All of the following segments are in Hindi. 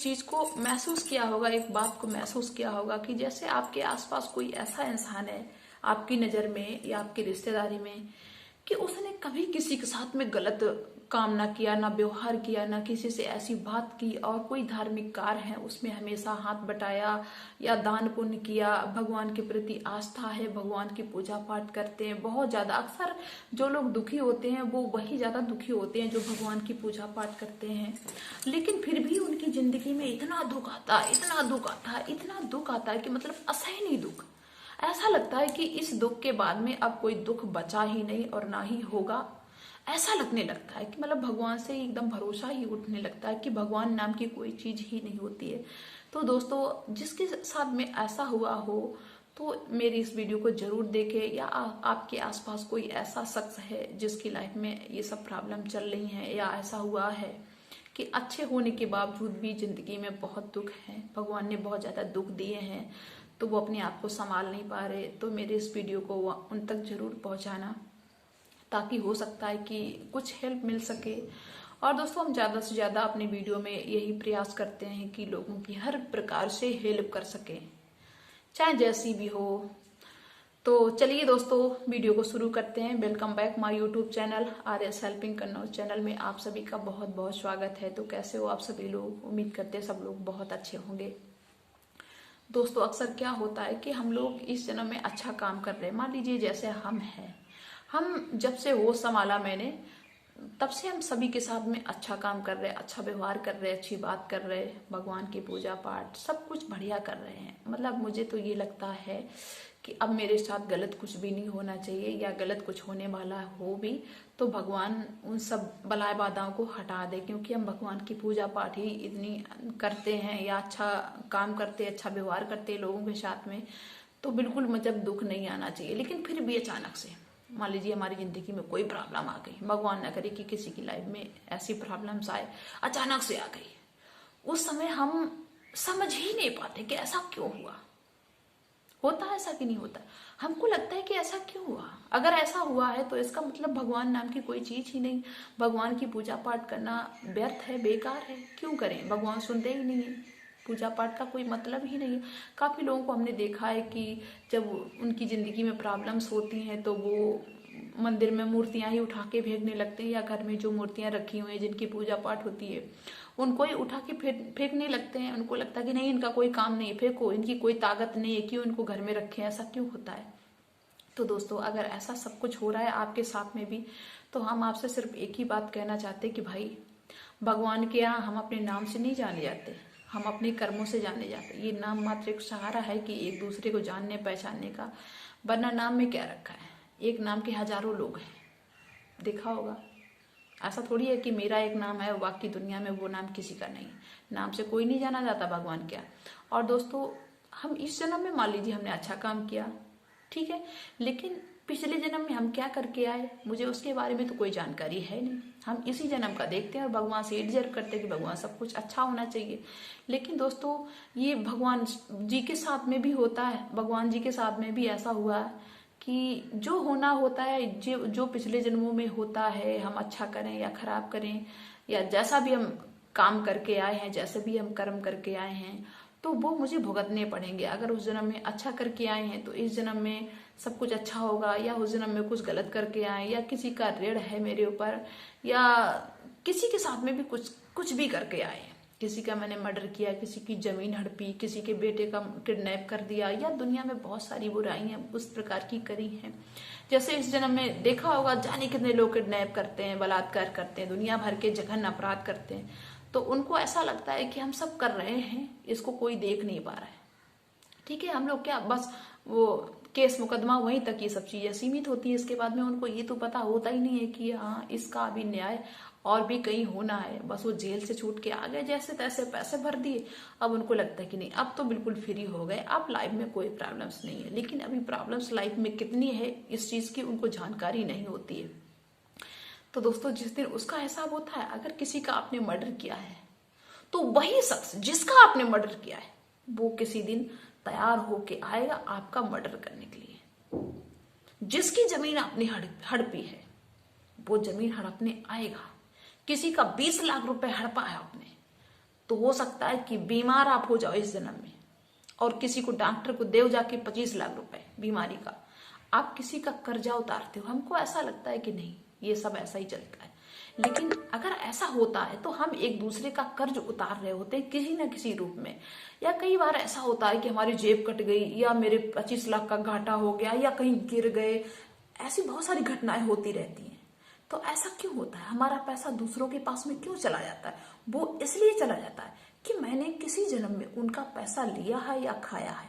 चीज को महसूस किया होगा, एक बात को महसूस किया होगा कि जैसे आपके आसपास कोई ऐसा इंसान है आपकी नजर में या आपकी रिश्तेदारी में कि उसने कभी किसी के साथ में गलत काम ना किया, ना व्यवहार किया, ना किसी से ऐसी बात की, और कोई धार्मिक कार्य है उसमें हमेशा हाथ बटाया या दान पुण्य किया, भगवान के प्रति आस्था है, भगवान की पूजा पाठ करते हैं बहुत ज्यादा। अक्सर जो लोग दुखी होते हैं वो वही ज्यादा दुखी होते हैं जो भगवान की पूजा पाठ करते हैं, लेकिन फिर भी उनकी जिंदगी में इतना दुख आता है, इतना दुख आता है, इतना दुख आता है कि मतलब असहनीय दुख। ऐसा लगता है कि इस दुख के बाद में अब कोई दुख बचा ही नहीं और ना ही होगा। ऐसा लगने लगता है कि मतलब भगवान से एकदम भरोसा ही उठने लगता है कि भगवान नाम की कोई चीज ही नहीं होती है। तो दोस्तों, जिसके साथ में ऐसा हुआ हो तो मेरी इस वीडियो को जरूर देखें, या आपके आसपास कोई ऐसा शख्स है जिसकी लाइफ में ये सब प्रॉब्लम चल रही है, या ऐसा हुआ है कि अच्छे होने के बावजूद भी जिंदगी में बहुत दुख है, भगवान ने बहुत ज्यादा दुख दिए हैं तो वो अपने आप को संभाल नहीं पा रहे, तो मेरे इस वीडियो को उन तक जरूर पहुंचाना, ताकि हो सकता है कि कुछ हेल्प मिल सके। और दोस्तों, हम ज़्यादा से ज़्यादा अपने वीडियो में यही प्रयास करते हैं कि लोगों की हर प्रकार से हेल्प कर सकें, चाहे जैसी भी हो। तो चलिए दोस्तों, वीडियो को शुरू करते हैं। Welcome back my YouTube channel RS helping Kannauj channel में आप सभी का बहुत बहुत स्वागत है। तो कैसे हो आप सभी लोग? उम्मीद करते हैं सब लोग बहुत अच्छे होंगे। दोस्तों, अक्सर क्या होता है कि हम लोग इस जन्म में अच्छा काम कर रहे हैं, मान लीजिए जैसे हम हैं, हम जब से होश संभाला मैंने तब से हम सभी के साथ में अच्छा काम कर रहे हैं, अच्छा व्यवहार कर रहे हैं, अच्छी बात कर रहे हैं, भगवान की पूजा पाठ सब कुछ बढ़िया कर रहे हैं। मतलब मुझे तो ये लगता है कि अब मेरे साथ गलत कुछ भी नहीं होना चाहिए, या गलत कुछ होने वाला हो भी तो भगवान उन सब बलाए बाधाओं को हटा दे, क्योंकि हम भगवान की पूजा पाठ ही इतनी करते हैं या अच्छा काम करते, अच्छा व्यवहार करते लोगों के साथ में, तो बिल्कुल मतलब दुख नहीं आना चाहिए। लेकिन फिर भी अचानक से मान लीजिए हमारी जिंदगी में कोई प्रॉब्लम आ गई, भगवान ना करे कि किसी की लाइफ में ऐसी प्रॉब्लम्स आए, अचानक से आ गई, उस समय हम समझ ही नहीं पाते कि ऐसा क्यों हुआ। होता है ऐसा कि नहीं होता? हमको लगता है कि ऐसा क्यों हुआ। अगर ऐसा हुआ है तो इसका मतलब भगवान नाम की कोई चीज ही नहीं, भगवान की पूजा पाठ करना व्यर्थ है, बेकार है, क्यों करें? भगवान सुनते ही नहीं है, पूजा पाठ का कोई मतलब ही नहीं है। काफी लोगों को हमने देखा है कि जब उनकी जिंदगी में प्रॉब्लम्स होती हैं तो वो मंदिर में मूर्तियां ही उठा के फेंकने लगते हैं, या घर में जो मूर्तियां रखी हुई हैं जिनकी पूजा पाठ होती है उनको ही उठा के फेंकने लगते हैं। उनको लगता है कि नहीं, इनका कोई काम नहीं है, फेंको, इनकी कोई ताकत नहीं है, क्यों इनको घर में रखें, ऐसा क्यों होता है? तो दोस्तों, अगर ऐसा सब कुछ हो रहा है आपके साथ में भी, तो हम आपसे सिर्फ एक ही बात कहना चाहते हैं कि भाई, भगवान के यहाँ हम अपने नाम से नहीं जाने जाते, हम अपने कर्मों से जाने जाते। ये नाम मात्र एक सहारा है कि एक दूसरे को जानने पहचानने का, वरना नाम में क्या रखा है? एक नाम के हजारों लोग हैं, देखा होगा। ऐसा थोड़ी है कि मेरा एक नाम है बाकी दुनिया में वो नाम किसी का नहीं। नाम से कोई नहीं जाना जाता भगवान क्या। और दोस्तों, हम इस जन्म में मान लीजिए हमने अच्छा काम किया, ठीक है, लेकिन पिछले जन्म में हम क्या करके आए मुझे उसके बारे में तो कोई जानकारी है नहीं। हम इसी जन्म का देखते हैं और भगवान से डिजर्व करते हैं कि भगवान सब कुछ अच्छा होना चाहिए। लेकिन दोस्तों, ये भगवान जी के साथ में भी होता है, भगवान जी के साथ में भी ऐसा हुआ है कि जो होना होता है, जो पिछले जन्मों में होता है, हम अच्छा करें या खराब करें, या जैसा भी हम काम करके आए हैं, जैसे भी हम कर्म करके आए हैं, तो वो मुझे भुगतने पड़ेंगे। अगर उस जन्म में अच्छा करके आए हैं तो इस जन्म में सब कुछ अच्छा होगा, या उस जन्म में कुछ गलत करके आए, या किसी का ऋण है मेरे ऊपर, या किसी के साथ में भी कुछ भी करके आए, किसी का मैंने मर्डर किया, किसी की जमीन हड़पी, किसी के बेटे का किडनैप कर दिया, या दुनिया में बहुत सारी बुराइयां उस प्रकार की करी हैं। जैसे इस जन्म में देखा होगा, जाने कितने लोग किडनैप करते हैं, बलात्कार करते हैं, दुनिया भर के जघन्य अपराध करते हैं, तो उनको ऐसा लगता है कि हम सब कर रहे हैं, इसको कोई देख नहीं पा रहा है। ठीक है, हम लोग क्या बस वो केस मुकदमा वहीं तक ये सब चीजें सीमित होती है, इसके बाद में उनको ये तो पता होता ही नहीं है कि हाँ, इसका अभी न्याय और भी कहीं होना है। बस वो जेल से छूट के आ गए, जैसे तैसे पैसे भर दिए, अब उनको लगता है कि नहीं, अब तो बिल्कुल फ्री हो गए, अब लाइफ में कोई प्रॉब्लम्स नहीं है। लेकिन अभी प्रॉब्लम्स लाइफ में कितनी है इस चीज की उनको जानकारी नहीं होती है। तो दोस्तों, जिस दिन उसका हिसाब होता है, अगर किसी का आपने मर्डर किया है तो वही शख्स जिसका आपने मर्डर किया है वो किसी दिन तैयार होके आएगा आपका मर्डर करने के लिए। जिसकी जमीन आपने हड़पी है वो जमीन हड़पने आएगा। किसी का 20 लाख रुपए हड़पा है आपने तो हो सकता है कि बीमार आप हो जाओ इस जन्म में, और किसी को डॉक्टर को देव जाके 25 लाख रुपए बीमारी का, आप किसी का कर्जा उतारते हो। हमको ऐसा लगता है कि नहीं, ये सब ऐसा ही चलता है, लेकिन अगर ऐसा होता है तो हम एक दूसरे का कर्ज उतार रहे होते हैं किसी न किसी रूप में। या कई बार ऐसा होता है कि हमारी जेब कट गई, या मेरे 25 लाख का घाटा हो गया, या कहीं गिर गए, ऐसी बहुत सारी घटनाएं होती रहती हैं। तो ऐसा क्यों होता है, हमारा पैसा दूसरों के पास में क्यों चला जाता है? वो इसलिए चला जाता है कि मैंने किसी जन्म में उनका पैसा लिया है या खाया है,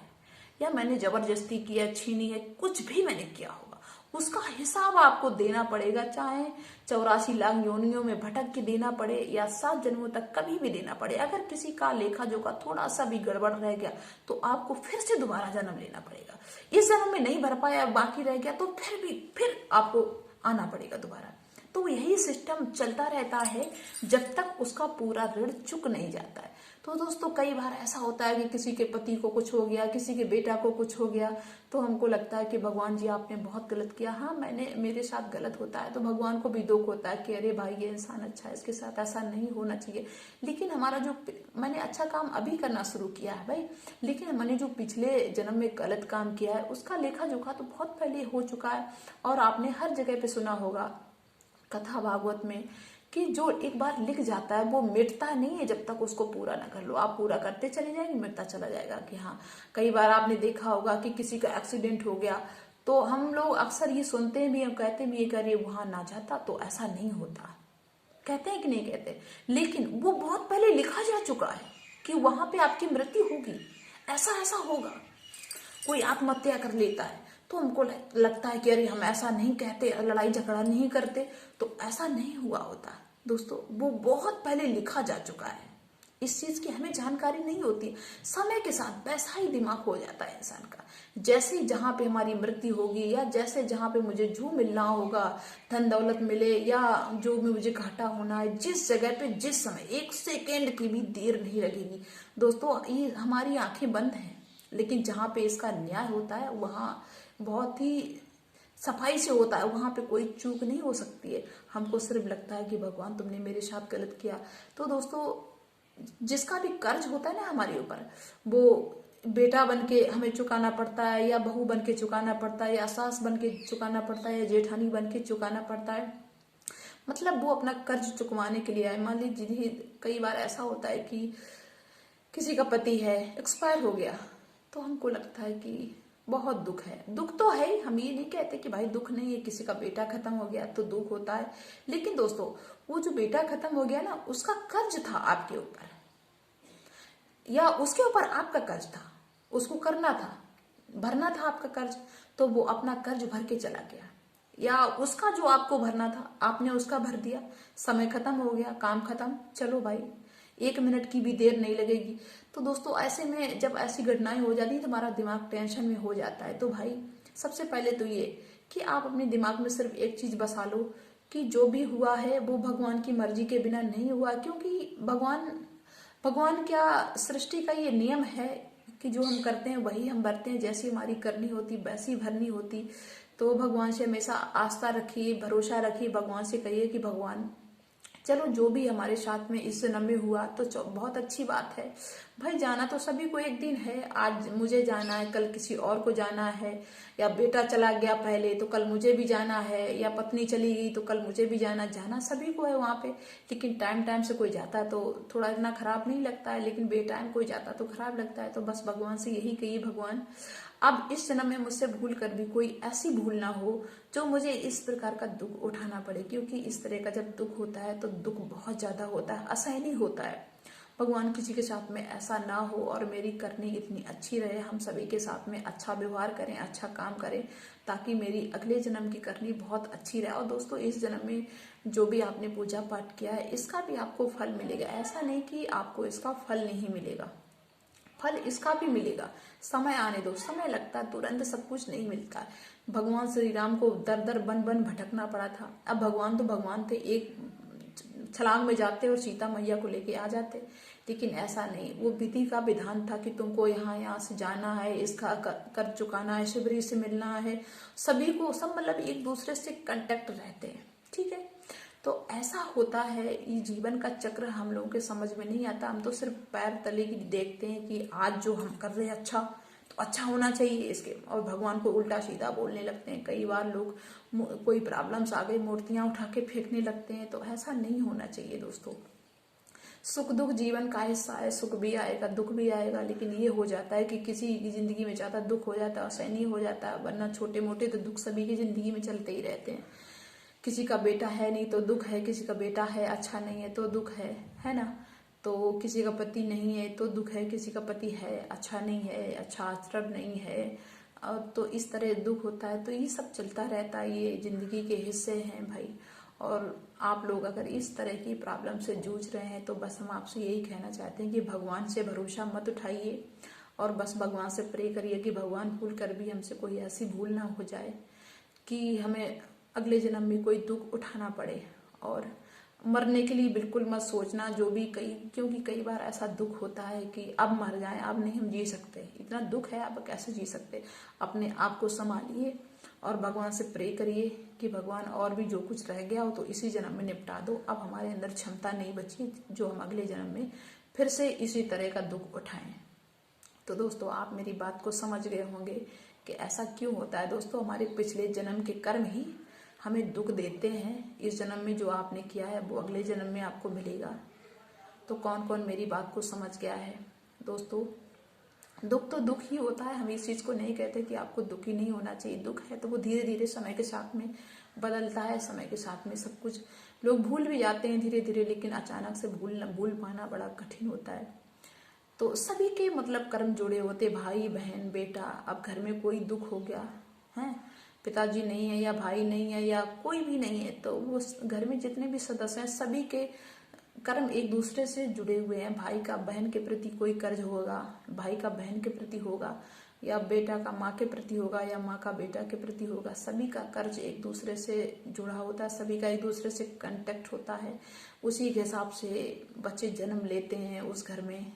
या मैंने जबरदस्ती किया, छीनी है, कुछ भी मैंने किया होगा, उसका हिसाब आपको देना पड़ेगा। चाहे 84 लाख योनियों में भटक के देना पड़े या 7 जन्मों तक कभी भी देना पड़े। अगर किसी का लेखा जोखा थोड़ा सा भी गड़बड़ रह गया तो आपको फिर से दोबारा जन्म लेना पड़ेगा। इस जन्म में नहीं भर पाया, बाकी रह गया, तो फिर आपको आना पड़ेगा दोबारा। तो यही सिस्टम चलता रहता है जब तक उसका पूरा ऋण चुक नहीं जाता है। तो दोस्तों कई बार ऐसा होता है कि किसी के पति को कुछ हो गया, किसी के बेटा को कुछ हो गया, तो हमको लगता है कि भगवान जी आपने बहुत गलत किया। हाँ, मेरे साथ गलत होता है तो भगवान को भी दुख होता है कि अरे भाई ये इंसान अच्छा है, इसके साथ ऐसा नहीं होना चाहिए। लेकिन हमारा जो मैंने अच्छा काम अभी करना शुरू किया है भाई, लेकिन मैंने जो पिछले जन्म में गलत काम किया है उसका लेखा जोखा तो बहुत पहले हो चुका है। और आपने हर जगह पे सुना होगा कथा भागवत में कि जो एक बार लिख जाता है वो मिटता नहीं है जब तक उसको पूरा ना कर लो। आप पूरा करते चले जाएंगे, मिटता चला जाएगा। कि हाँ, कई बार आपने देखा होगा कि किसी का एक्सीडेंट हो गया तो हम लोग अक्सर ये सुनते भी हैं, कहते भी, ये अरे वहां ना जाता तो ऐसा नहीं होता, कहते हैं कि नहीं कहते, लेकिन वो बहुत पहले लिखा जा चुका है कि वहां पे आपकी मृत्यु होगी, ऐसा ऐसा होगा। कोई आत्महत्या कर लेता है तो हमको लगता है कि अरे हम ऐसा नहीं कहते, लड़ाई झगड़ा नहीं करते, तो ऐसा नहीं हुआ होता दोस्तों। वो बहुत पहले लिखा जा चुका है, इस चीज की हमें जानकारी नहीं होती। समय के साथ वैसा ही दिमाग हो जाता है इंसान का। जैसे जहां पे हमारी मृत्यु होगी, या जैसे जहां पे मुझे जो मिलना होगा, धन दौलत मिले या जो भी मुझे घाटा होना है, जिस जगह पे जिस समय 1 सेकेंड की भी देर नहीं लगेगी दोस्तों। ये हमारी आंखें बंद हैं, लेकिन जहां पे इसका न्याय होता है वहां बहुत ही सफाई से होता है, वहां पे कोई चूक नहीं हो सकती है। हमको सिर्फ लगता है कि भगवान तुमने मेरे साथ गलत किया। तो दोस्तों जिसका भी कर्ज होता है ना हमारे ऊपर, वो बेटा बन के हमें चुकाना पड़ता है, या बहू बन के चुकाना पड़ता है, या सास बन के चुकाना पड़ता है, या जेठानी बन के चुकाना पड़ता है। मतलब वो अपना कर्ज चुकवाने के लिए आए। मान लीजिए कई बार ऐसा होता है कि किसी का पति है, एक्सपायर हो गया, तो हमको लगता है कि बहुत दुख है। दुख तो है ही, हम ये नहीं कहते कि भाई दुख नहीं है, किसी का बेटा खत्म हो गया तो दुख होता है। लेकिन दोस्तों वो जो बेटा खत्म हो गया ना, उसका कर्ज था आपके ऊपर, या उसके ऊपर आपका कर्ज था, उसको करना था, भरना था आपका कर्ज, तो वो अपना कर्ज भर के चला गया। या उसका जो आपको भरना था आपने उसका भर दिया, समय खत्म हो गया, काम खत्म, चलो भाई 1 मिनट की भी देर नहीं लगेगी। तो दोस्तों ऐसे में जब ऐसी घटनाएं हो जाती है तो हमारा दिमाग टेंशन में हो जाता है। तो भाई सबसे पहले तो ये कि आप अपने दिमाग में सिर्फ एक चीज बसा लो कि जो भी हुआ है वो भगवान की मर्जी के बिना नहीं हुआ। क्योंकि भगवान क्या, सृष्टि का ये नियम है कि जो हम करते हैं वही हम भरते हैं, जैसी हमारी करनी होती वैसी भरनी होती। तो भगवान से हमेशा आस्था रखिए, भरोसा रखिए, भगवान से कहिए कि भगवान चलो जो भी हमारे साथ में इस जन्म में हुआ तो बहुत अच्छी बात है भाई। जाना तो सभी को एक दिन है, आज मुझे जाना है, कल किसी और को जाना है, या बेटा चला गया पहले तो कल मुझे भी जाना है, या पत्नी चली गई तो कल मुझे भी जाना सभी को है वहां पे। लेकिन टाइम से कोई जाता है तो थोड़ा इतना खराब नहीं लगता है, लेकिन बेटाइम कोई जाता तो खराब लगता है। तो बस भगवान से यही कहिए, भगवान अब इस जन्म में मुझसे भूल कर भी कोई ऐसी भूल ना हो जो मुझे इस प्रकार का दुख उठाना पड़े। क्योंकि इस तरह का जब दुख होता है तो दुख बहुत ज्यादा होता है, असहनीय होता है। भगवान किसी के साथ में ऐसा ना हो और मेरी करनी इतनी अच्छी रहे, हम सभी के साथ में अच्छा व्यवहार करें, अच्छा काम करें, ताकि मेरी अगले जन्म की करनी बहुत अच्छी रहे। और दोस्तों इस जन्म में जो भी आपने पूजा पाठ किया है इसका भी आपको फल मिलेगा। ऐसा नहीं कि आपको इसका फल नहीं मिलेगा, फल इसका भी मिलेगा। समय आने दो, समय लगता है, तुरंत सब कुछ नहीं मिलता है। भगवान श्री राम को दर दर बन बन भटकना पड़ा था। अब भगवान तो भगवान थे, एक छलांग में जाते और सीता मैया को लेके आ जाते। लेकिन ऐसा नहीं, वो विधि का विधान था कि तुमको यहाँ से जाना है, इसका कर चुकाना है, शिवरी से मिलना है, सभी को सब मतलब एक दूसरे से कांटेक्ट रहते हैं, ठीक है। तो ऐसा होता है, ये जीवन का चक्र हम लोगों के समझ में नहीं आता। हम तो सिर्फ पैर तले की देखते हैं कि आज जो हम कर रहे हैं अच्छा, तो अच्छा होना चाहिए इसके, और भगवान को उल्टा सीधा बोलने लगते हैं। कई बार लोग कोई प्रॉब्लम्स आ गई, मूर्तियां उठा के फेंकने लगते हैं। तो ऐसा नहीं होना चाहिए दोस्तों। सुख दुख जीवन का हिस्सा है, सुख भी आएगा दुख भी आएगा, लेकिन ये हो जाता है कि किसी की जिंदगी में ज्यादा दुख हो जाता है, असहनीय हो जाता है, वरना छोटे मोटे तो दुख सभी की जिंदगी में चलते ही रहते हैं। किसी का बेटा है नहीं तो दुख है, किसी का बेटा है अच्छा नहीं है तो दुख है ना। तो किसी का पति नहीं है तो दुख है, किसी का पति है अच्छा नहीं है, अच्छा आचरण नहीं है, और तो इस तरह दुख होता है। तो ये सब चलता रहता है, ये जिंदगी के हिस्से हैं भाई। और आप लोग अगर इस तरह की प्रॉब्लम से जूझ रहे हैं तो बस हम आपसे यही कहना चाहते हैं कि भगवान से भरोसा मत उठाइए, और बस भगवान से प्रे करिए कि भगवान भूल कर भी हमसे कोई ऐसी भूल ना हो जाए कि हमें अगले जन्म में कोई दुख उठाना पड़े। और मरने के लिए बिल्कुल मत सोचना, जो भी क्योंकि कई बार ऐसा दुख होता है कि अब मर जाए, अब नहीं हम जी सकते, इतना दुख है अब कैसे जी सकते। अपने आप को संभालिए और भगवान से प्रे करिए कि भगवान और भी जो कुछ रह गया हो तो इसी जन्म में निपटा दो। अब हमारे अंदर क्षमता नहीं बची जो हम अगले जन्म में फिर से इसी तरह का दुख उठाएं। तो दोस्तों आप मेरी बात को समझ गए होंगे कि ऐसा क्यों होता है। दोस्तों हमारे पिछले जन्म के कर्म ही हमें दुख देते हैं। इस जन्म में जो आपने किया है वो अगले जन्म में आपको मिलेगा। तो कौन कौन मेरी बात को समझ गया है दोस्तों। दुख तो दुख ही होता है, हम इस चीज को नहीं कहते कि आपको दुखी नहीं होना चाहिए। दुख है तो वो धीरे धीरे समय के साथ में बदलता है, समय के साथ में सब कुछ लोग भूल भी जाते हैं धीरे धीरे, लेकिन अचानक से भूल पाना बड़ा कठिन होता है। तो सभी के मतलब कर्म जुड़े होते, भाई बहन बेटा। अब घर में कोई दुख हो गया है, पिताजी नहीं है या भाई नहीं है या कोई भी नहीं है, तो वो घर में जितने भी सदस्य हैं सभी के कर्म एक दूसरे से जुड़े हुए हैं। भाई का बहन के प्रति कोई कर्ज होगा, भाई का बहन के प्रति होगा, या बेटा का माँ के प्रति होगा, या माँ का बेटा के प्रति होगा। सभी का कर्ज एक दूसरे से जुड़ा होता है, सभी का एक दूसरे से कांटेक्ट होता है। उसी के हिसाब से बच्चे जन्म लेते हैं उस घर में।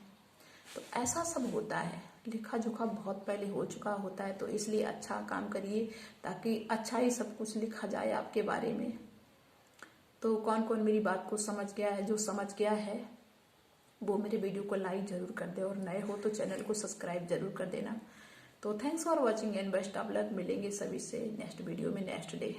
तो ऐसा सब होता है, लिखा जोखा बहुत पहले हो चुका होता है। तो इसलिए अच्छा काम करिए ताकि अच्छा ही सब कुछ लिखा जाए आपके बारे में। तो कौन कौन मेरी बात को समझ गया है, जो समझ गया है वो मेरे वीडियो को लाइक जरूर कर दे, और नए हो तो चैनल को सब्सक्राइब जरूर कर देना। तो thanks for watching and best of luck. मिलेंगे सभी से नेक्स्ट वीडियो में नेक्स्ट डे।